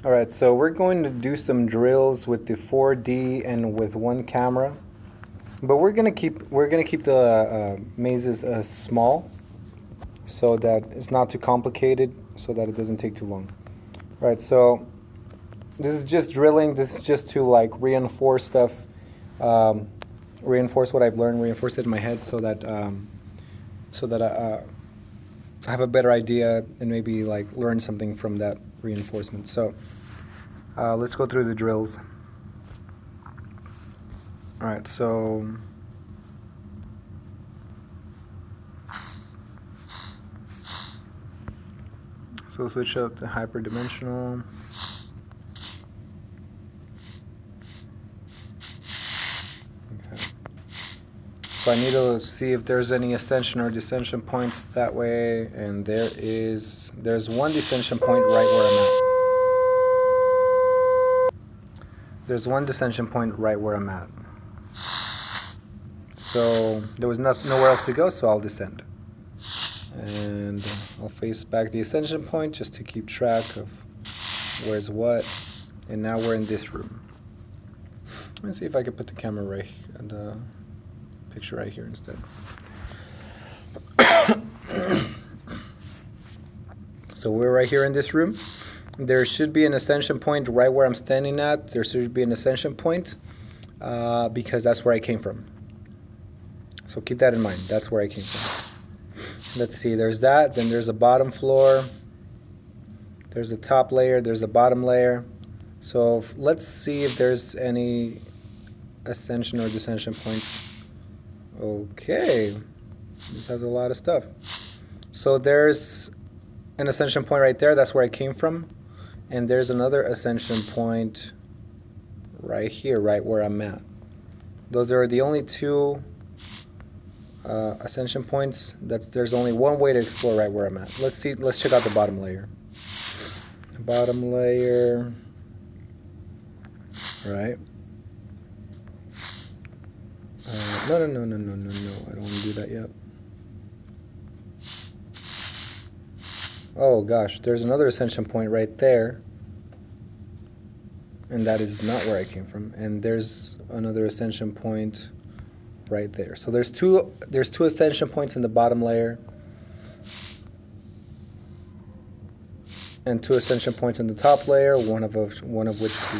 All right, so we're going to do some drills with the 4D and with one camera, but we're gonna keep the mazes small so that it's not too complicated, so that it doesn't take too long. All right, so this is just drilling. This is just to like reinforce stuff, um, reinforce what I've learned, reinforce it in my head, so that I have a better idea and maybe like learn something from that reinforcement. So let's go through the drills. All right, so switch up to hyperdimensional. Okay. So I need to see if there's any ascension or descension points that way, and there's one descension point right where I'm at. There's one descension point right where I'm at. So there was nowhere else to go, so I'll descend. And I'll face back the ascension point just to keep track of where's what. And now we're in this room. Let me see if I can put the camera right and the picture right here instead. So we're right here in this room. There should be an ascension point right where I'm standing at. There should be an ascension point because that's where I came from. So keep that in mind. That's where I came from. Let's see. There's that. Then there's a bottom floor. There's a top layer. There's a bottom layer. So let's see if there's any ascension or descension points. Okay. This has a lot of stuff. So there's an ascension point right there. That's where I came from. And there's another ascension point right here, right where I'm at. Those are the only two ascension points. There's only one way to explore right where I'm at. Let's check out the bottom layer. Bottom layer. Right. No. I don't want to do that yet. Oh gosh, there's another ascension point right there. And that is not where I came from. And there's another ascension point right there. So there's two ascension points in the bottom layer. And two ascension points in the top layer, one of which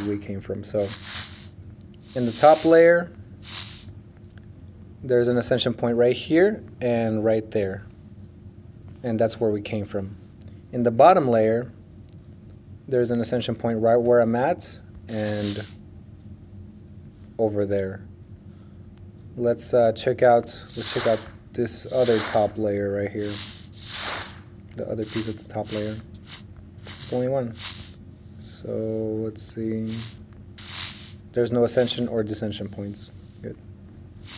we came from. So in the top layer, there's an ascension point right here and right there. And that's where we came from. In the bottom layer, there's an ascension point right where I'm at and over there. Let's check out this other top layer right here. The other piece of the top layer. There's only one. So let's see. There's no ascension or descension points. Good.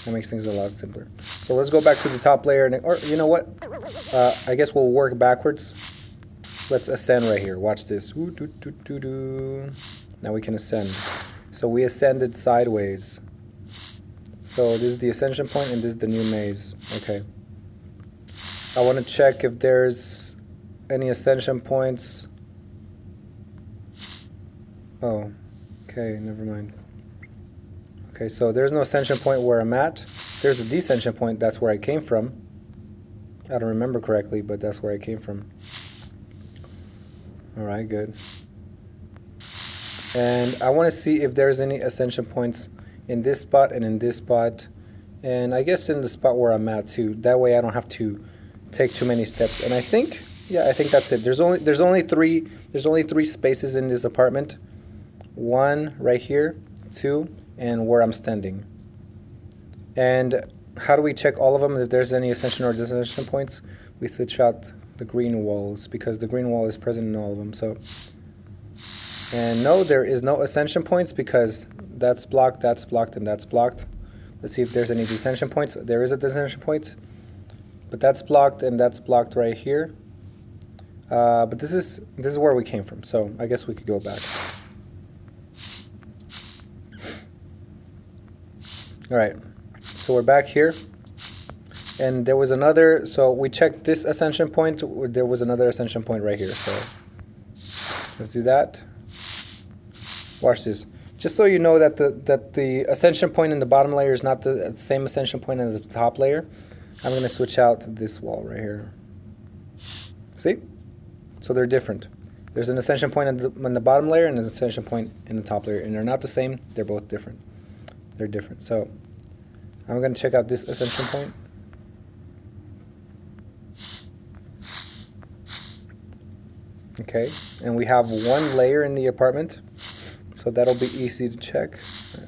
That makes things a lot simpler. So let's go back to the top layer, or you know what? I guess we'll work backwards. Let's ascend right here. Watch this. Now we can ascend. So we ascended sideways. So this is the ascension point and this is the new maze. Okay. I want to check if there's any ascension points. Oh, okay, never mind. Okay, so there's no ascension point where I'm at. There's a descension point, that's where I came from. I don't remember correctly, but that's where I came from. Alright, good. And I want to see if there's any ascension points in this spot and in this spot. And I guess in the spot where I'm at too. That way I don't have to take too many steps. And I think that's it. There's only three spaces in this apartment. One right here, two, and where I'm standing. And how do we check all of them if there's any ascension or descension points? We switch out the green walls because the green wall is present in all of them. So, and no, there is no ascension points because that's blocked, and that's blocked. Let's see if there's any descension points. There is a descension point, but that's blocked and that's blocked right here. But this is where we came from, so I guess we could go back. All right, so we're back here. And there was another, so we checked this ascension point. There was another ascension point right here. So let's do that. Watch this. Just so you know that the ascension point in the bottom layer is not the same ascension point as the top layer, I'm going to switch out this wall right here. See? So they're different. There's an ascension point in the bottom layer and an ascension point in the top layer, and they're not the same. They're both different. They're different. So I'm going to check out this ascension point. Okay, and we have one layer in the apartment, so that'll be easy to check.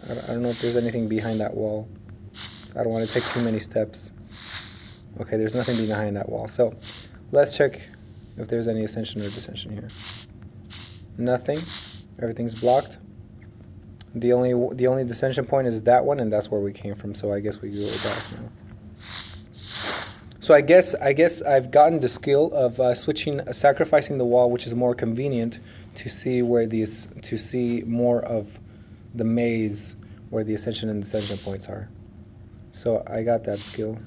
I don't know if there's anything behind that wall. I don't want to take too many steps. Okay, there's nothing behind that wall. So let's check if there's any ascension or descension here. Nothing. Everything's blocked. The only descension point is that one, and that's where we came from. So I guess we go back now. So I guess I've gotten the skill of sacrificing the wall, which is more convenient to see more of the maze where the ascension and descension points are. So I got that skill.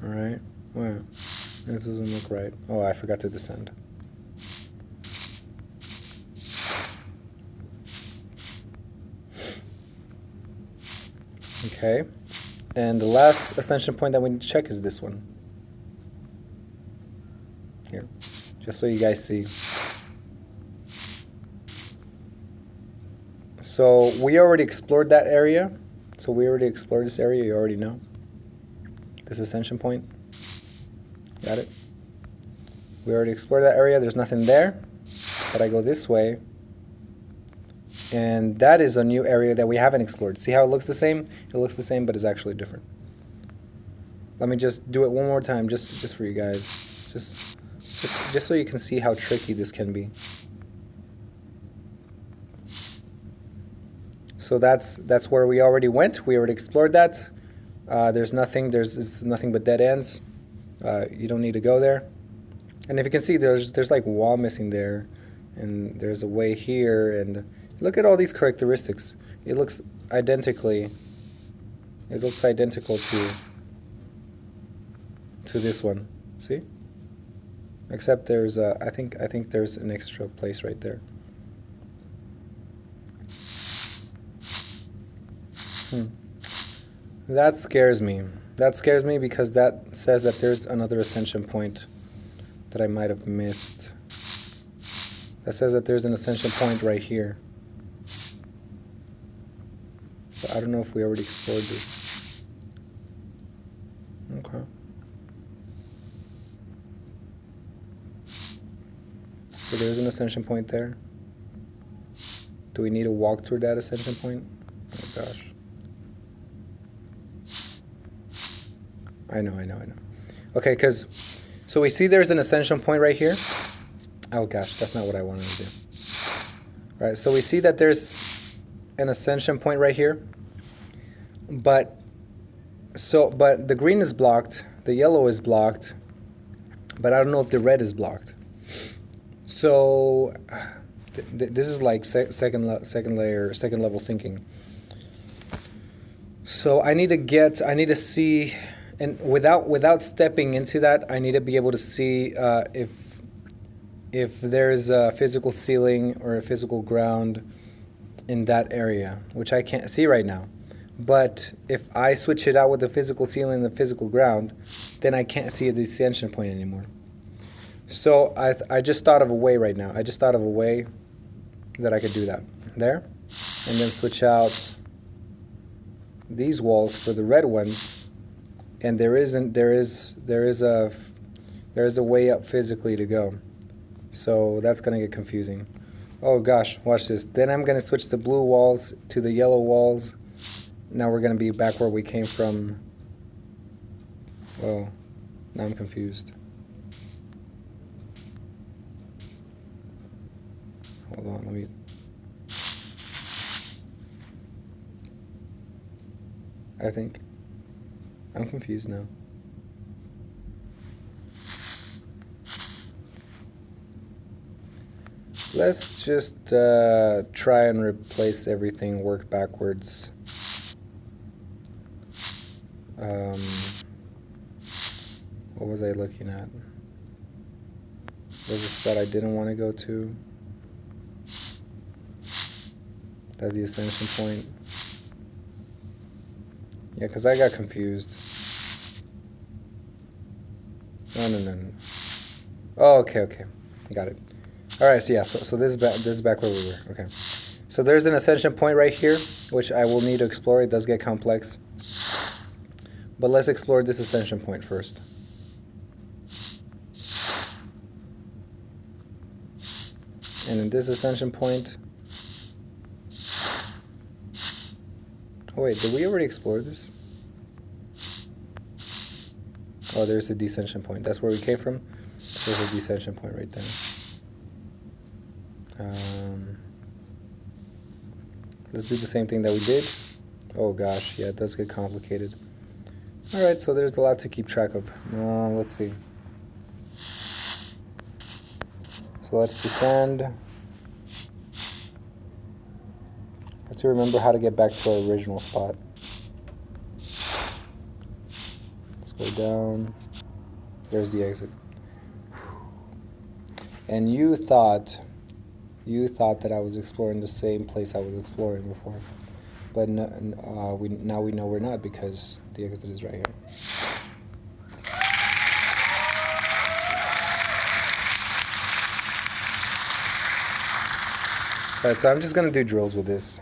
All right. Well, this doesn't look right. Oh, I forgot to descend. Okay. And the last ascension point that we need to check is this one. Here. Just so you guys see. So we already explored that area. So we already explored this area, you already know. This ascension point. Got it? We already explored that area, there's nothing there. But I go this way. And that is a new area that we haven't explored. See how it looks the same? It looks the same, but it's actually different. Let me just do it one more time, just for you guys. Just so you can see how tricky this can be. So that's where we already went. We already explored that. It's nothing but dead ends. You don't need to go there. And if you can see, there's like wall missing there, and there's a way here, and look at all these characteristics. It looks identical to this one. See? Except there's I think there's an extra place right there. That scares me. That scares me because that says that there's another ascension point that I might have missed. That says that there's an ascension point right here. But I don't know if we already explored this. Okay. So there's an ascension point there. Do we need to walk through that ascension point? Oh gosh. I know. Okay, so we see there's an ascension point right here. Oh gosh, that's not what I wanted to do. All right, so we see that there's an ascension point right here. But the green is blocked, the yellow is blocked, but I don't know if the red is blocked. So this is like second level thinking. So I need to see, and without stepping into that, I need to be able to see if there's a physical ceiling or a physical ground in that area, which I can't see right now. But if I switch it out with the physical ceiling and the physical ground, then I can't see the ascension point anymore. So I just thought of a way right now. I just thought of a way that I could do that. There. And then switch out these walls for the red ones. And there is a way up physically to go. So that's going to get confusing. Oh gosh, watch this. Then I'm going to switch the blue walls to the yellow walls. Now we're going to be back where we came from. Oh, now I'm confused. Hold on, let me... I think I'm confused now. Let's just try and replace everything, work backwards. What was I looking at? There's a spot I didn't want to go to. That's the ascension point. Yeah, because I got confused. No. Oh, okay. I got it. All right, so yeah, so this is back where we were. Okay. So there's an ascension point right here, which I will need to explore. It does get complex. But let's explore this ascension point first. And in this ascension point... Oh wait, did we already explore this? Oh, there's a descension point. That's where we came from. There's a descension point right there. Let's do the same thing that we did. Oh gosh, yeah, it does get complicated. Alright, so there's a lot to keep track of. Let's see. So let's descend. Let's remember how to get back to our original spot. Let's go down. There's the exit. And you thought that I was exploring the same place I was exploring before. But no, now we know we're not, because the exit is right here. Alright, so I'm just going to do drills with this.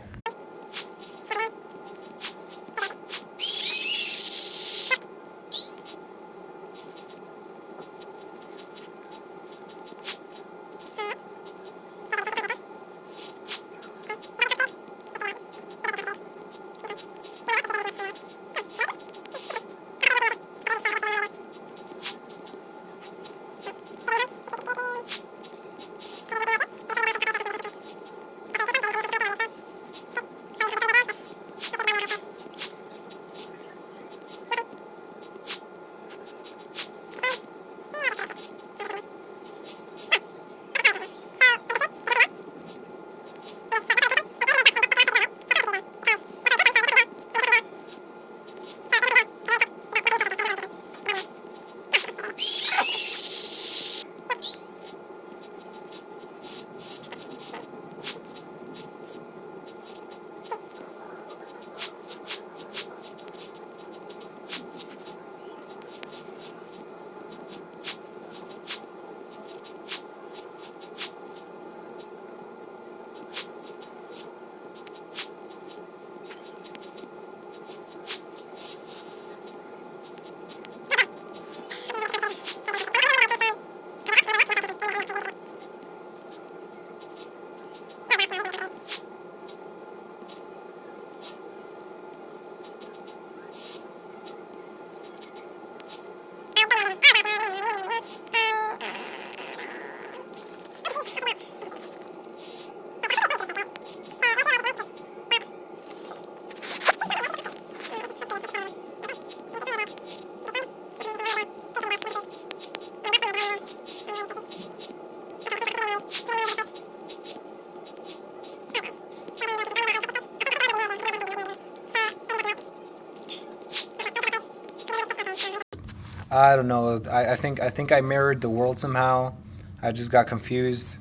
I don't know. I think I mirrored the world somehow. I just got confused.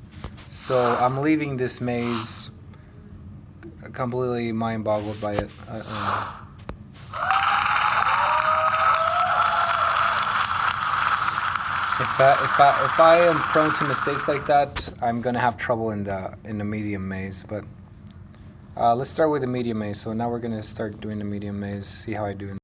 So I'm leaving this maze completely mind-boggled by it. If I am prone to mistakes like that, I'm gonna have trouble in the medium maze. But let's start with the medium maze. So now we're gonna start doing the medium maze. See how I do.